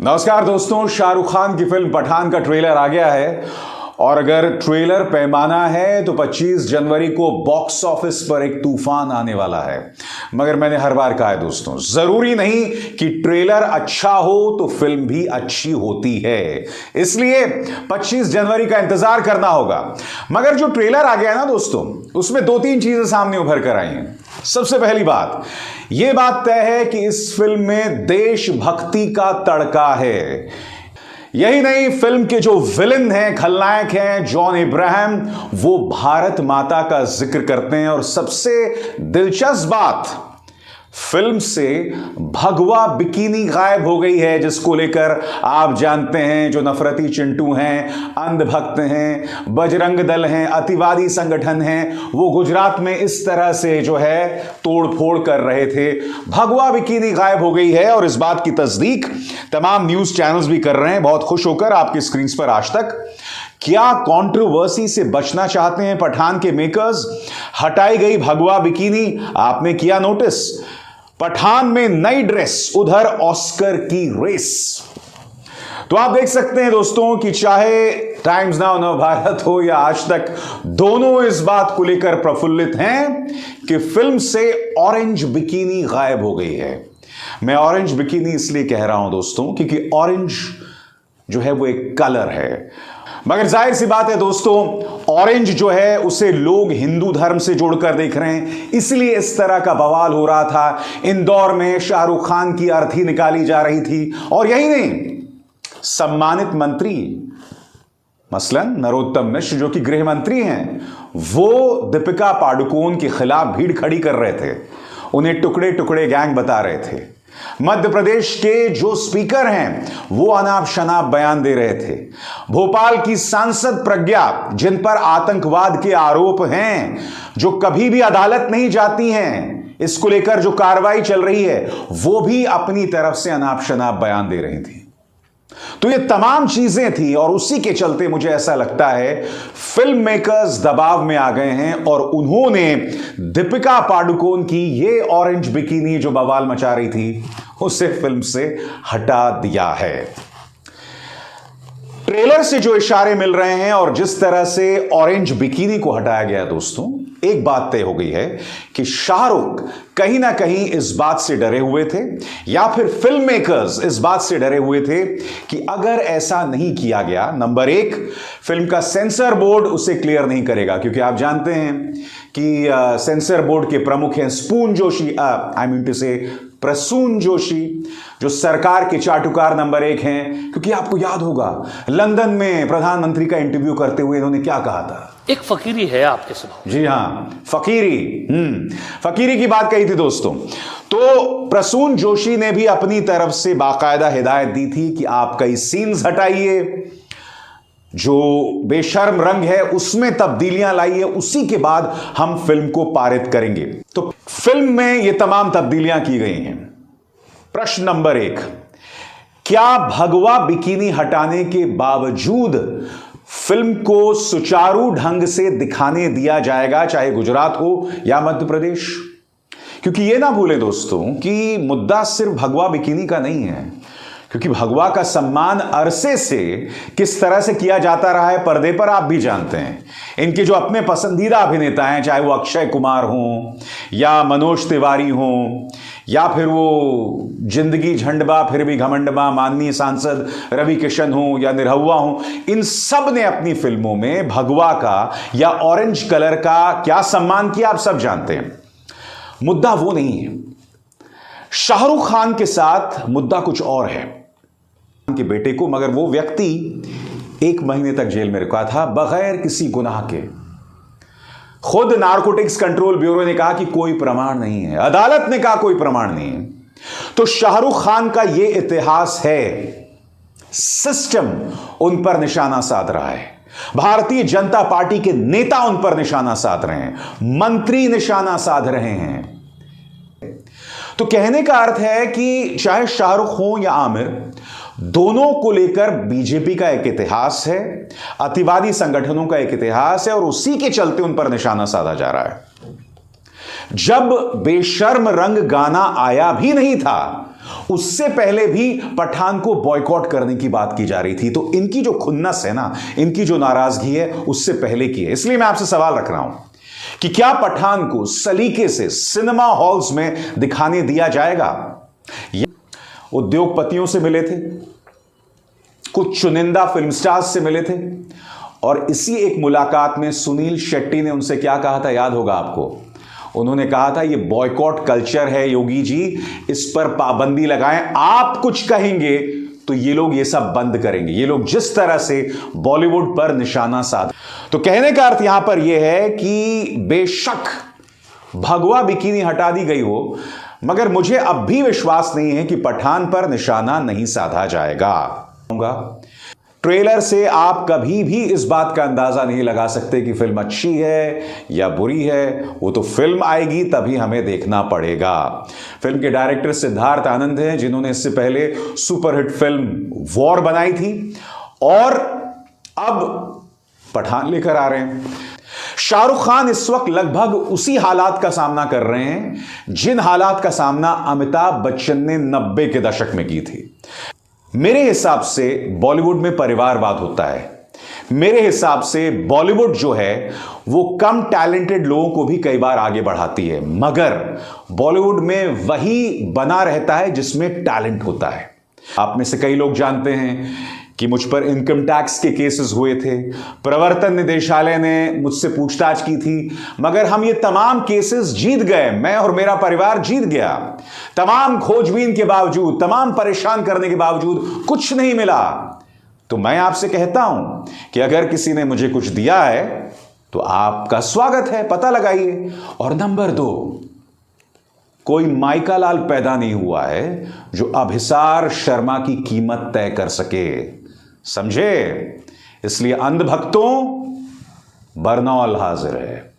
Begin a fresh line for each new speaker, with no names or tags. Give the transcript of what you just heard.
नमस्कार दोस्तों, शाहरुख खान की फिल्म पठान का ट्रेलर आ गया है और अगर ट्रेलर पैमाना है तो 25 जनवरी को बॉक्स ऑफिस पर एक तूफान आने वाला है। मगर मैंने हर बार कहा है दोस्तों, जरूरी नहीं कि ट्रेलर अच्छा हो तो फिल्म भी अच्छी होती है, इसलिए 25 जनवरी का इंतजार करना होगा। मगर जो ट्रेलर आ गया है ना दोस्तों, उसमें दो तीन चीजें सामने उभर कर आई हैं। सबसे पहली बात, यह बात तय है कि इस फिल्म में देशभक्ति का तड़का है। यही नहीं, फिल्म के जो विलन हैं, खलनायक हैं जॉन इब्राहिम, वो भारत माता का जिक्र करते हैं। और सबसे दिलचस्प बात, फिल्म से भगवा बिकिनी गायब हो गई है, जिसको लेकर आप जानते हैं जो नफरती चिंटू हैं, अंधभक्त हैं, बजरंग दल हैं, अतिवादी संगठन हैं, वो गुजरात में इस तरह से जो है तोड़फोड़ कर रहे थे। भगवा बिकिनी गायब हो गई है और इस बात की तस्दीक तमाम न्यूज चैनल्स भी कर रहे हैं, बहुत खुश होकर आपकी स्क्रीन पर आज तक। क्या कंट्रोवर्सी से बचना चाहते हैं पठान के मेकर्स? हटाई गई भगवा बिकिनी, आपने किया नोटिस? पठान में नई ड्रेस, उधर ऑस्कर की रेस। तो आप देख सकते हैं दोस्तों कि चाहे टाइम्स नाउ, नवभारत हो या आज तक, दोनों इस बात को लेकर प्रफुल्लित हैं कि फिल्म से ऑरेंज बिकिनी गायब हो गई है। मैं ऑरेंज बिकिनी इसलिए कह रहा हूं दोस्तों क्योंकि ऑरेंज जो है वो एक कलर है। मगर जाहिर सी बात है दोस्तों, ऑरेंज जो है उसे लोग हिंदू धर्म से जोड़कर देख रहे हैं, इसलिए इस तरह का बवाल हो रहा था। इंदौर में शाहरुख खान की अर्थी निकाली जा रही थी। और यही नहीं, सम्मानित मंत्री मसलन नरोत्तम मिश्र जो कि गृह मंत्री हैं, वो दीपिका पादुकोण के खिलाफ भीड़ खड़ी कर रहे थे, उन्हें टुकड़े टुकड़े गैंग बता रहे थे। मध्य प्रदेश के जो स्पीकर हैं वो अनाप शनाप बयान दे रहे थे। भोपाल की सांसद प्रज्ञा, जिन पर आतंकवाद के आरोप हैं, जो कभी भी अदालत नहीं जाती हैं, इसको लेकर जो कार्रवाई चल रही है, वो भी अपनी तरफ से अनाप शनाप बयान दे रही थी। तो ये तमाम चीजें थी और उसी के चलते मुझे ऐसा लगता है फिल्म मेकर्स दबाव में आ गए हैं और उन्होंने दीपिका पादुकोण की ये ऑरेंज बिकिनी जो बवाल मचा रही थी, उसे फिल्म से हटा दिया है। ट्रेलर से जो इशारे मिल रहे हैं और जिस तरह से ऑरेंज बिकिनी को हटाया गया दोस्तों, एक बात तय हो गई है कि शाहरुख कहीं ना कहीं इस बात से डरे हुए थे या फिर फिल्म मेकर्स इस बात से डरे हुए थे कि अगर ऐसा नहीं किया गया, नंबर एक, फिल्म का सेंसर बोर्ड उसे क्लियर नहीं करेगा। क्योंकि आप जानते हैं कि सेंसर बोर्ड के प्रमुख हैं spoon Joshi, I mean to say Prasoon Joshi, जो सरकार के चाटुकार नंबर एक हैं। क्योंकि आपको याद होगा लंदन में प्रधानमंत्री का इंटरव्यू करते हुए इन्होंने क्या कहा था?
एक फकीरी है आपके स्वभाव। जी
हां, फकीरी की बात कही थी दोस्तों। तो प्रसून जोशी ने भी अपनी तरफ से बाकायदा हिदायत दी थी कि आप कई सीन्स हटाइए, जो बेशर्म रंग है उसमें तब्दीलियां लाइए, उसी के बाद हम फिल्म को पारित करेंगे। तो फिल्म में ये तमाम तब्दीलियां की गई हैं। प्रश्न नंबर एक, क्या भगवा बिकिनी हटाने के बावजूद फिल्म को सुचारू ढंग से दिखाने दिया जाएगा, चाहे गुजरात हो या मध्य प्रदेश? क्योंकि यह ना भूलें दोस्तों कि मुद्दा सिर्फ भगवा बिकिनी का नहीं है, क्योंकि भगवा का सम्मान अरसे से किस तरह से किया जाता रहा है पर्दे पर आप भी जानते हैं। इनके जो अपने पसंदीदा अभिनेता हैं, चाहे वो अक्षय कुमार हों या मनोज तिवारी हों या फिर वो जिंदगी झंडबा फिर भी घमंडबा माननीय सांसद रवि किशन हो या निरहुआ हो, इन सब ने अपनी फिल्मों में भगवा का या ऑरेंज कलर का क्या सम्मान किया, आप सब जानते हैं। मुद्दा वो नहीं है। शाहरुख खान के साथ मुद्दा कुछ और है के बेटे को, मगर वो व्यक्ति 1 महीने तक जेल में रखा था बगैर किसी गुनाह के। खुद नारकोटिक्स कंट्रोल ब्यूरो ने कहा कि कोई प्रमाण नहीं है, अदालत ने कहा कोई प्रमाण नहीं है। तो शाहरुख खान का यह इतिहास है, सिस्टम उन पर निशाना साध रहा है, भारतीय जनता पार्टी के नेता उन पर निशाना साध रहे हैं, मंत्री निशाना साध रहे हैं। तो कहने का अर्थ है कि चाहे शाहरुख हो या आमिर, दोनों को लेकर बीजेपी का एक इतिहास है, अतिवादी संगठनों का एक इतिहास है और उसी के चलते उन पर निशाना साधा जा रहा है। जब बेशर्म रंग गाना आया भी नहीं था, उससे पहले भी पठान को बॉयकॉट करने की बात की जा रही थी। तो इनकी जो खुन्नस है ना, इनकी जो नाराजगी है, उससे पहले की है। इसलिए मैं आपसे सवाल रख रहा हूं कि क्या पठान को सलीके से सिनेमा हॉल्स में दिखाने दिया जाएगा? उद्योगपतियों से मिले थे, कुछ चुनिंदा फिल्म स्टार्स से मिले थे, और इसी एक मुलाकात में सुनील शेट्टी ने उनसे क्या कहा था, याद होगा आपको? उन्होंने कहा था, ये बॉयकॉट कल्चर है योगी जी, इस पर पाबंदी लगाएं। आप कुछ कहेंगे तो ये लोग ये सब बंद करेंगे। ये लोग जिस तरह से बॉलीवुड पर निशाना साध, तो कहने का अर्थ यहां पर यह है कि बेशक भगवा बिकिनी हटा दी गई हो, मगर मुझे अब भी विश्वास नहीं है कि पठान पर निशाना नहीं साधा जाएगा। ट्रेलर से आप कभी भी इस बात का अंदाजा नहीं लगा सकते कि फिल्म अच्छी है या बुरी है। वो तो फिल्म आएगी तभी हमें देखना पड़ेगा। फिल्म के डायरेक्टर सिद्धार्थ आनंद हैं, जिन्होंने इससे पहले सुपरहिट फिल्म वॉर बनाई थी और अब पठान लेकर आ रहे हैं। शाहरुख खान इस वक्त लगभग उसी हालात का सामना कर रहे हैं जिन हालात का सामना अमिताभ बच्चन ने 90 के दशक में की थी। मेरे हिसाब से बॉलीवुड में परिवारवाद होता है। मेरे हिसाब से बॉलीवुड जो है वो कम टैलेंटेड लोगों को भी कई बार आगे बढ़ाती है, मगर बॉलीवुड में वही बना रहता है जिसमें टैलेंट होता है। आप में से कई लोग जानते हैं कि मुझ पर इनकम टैक्स के केसेस हुए थे, प्रवर्तन निदेशालय ने मुझसे पूछताछ की थी, मगर हम ये तमाम केसेस जीत गए। मैं और मेरा परिवार जीत गया। तमाम खोजबीन के बावजूद, तमाम परेशान करने के बावजूद कुछ नहीं मिला। तो मैं आपसे कहता हूं कि अगर किसी ने मुझे कुछ दिया है तो आपका स्वागत है, पता लगाइए। और नंबर 2, कोई माइका लाल पैदा नहीं हुआ है जो अभिसार शर्मा की कीमत तय कर सके, समझे? इसलिए अंधभक्तों, बरनौल हाजिर है।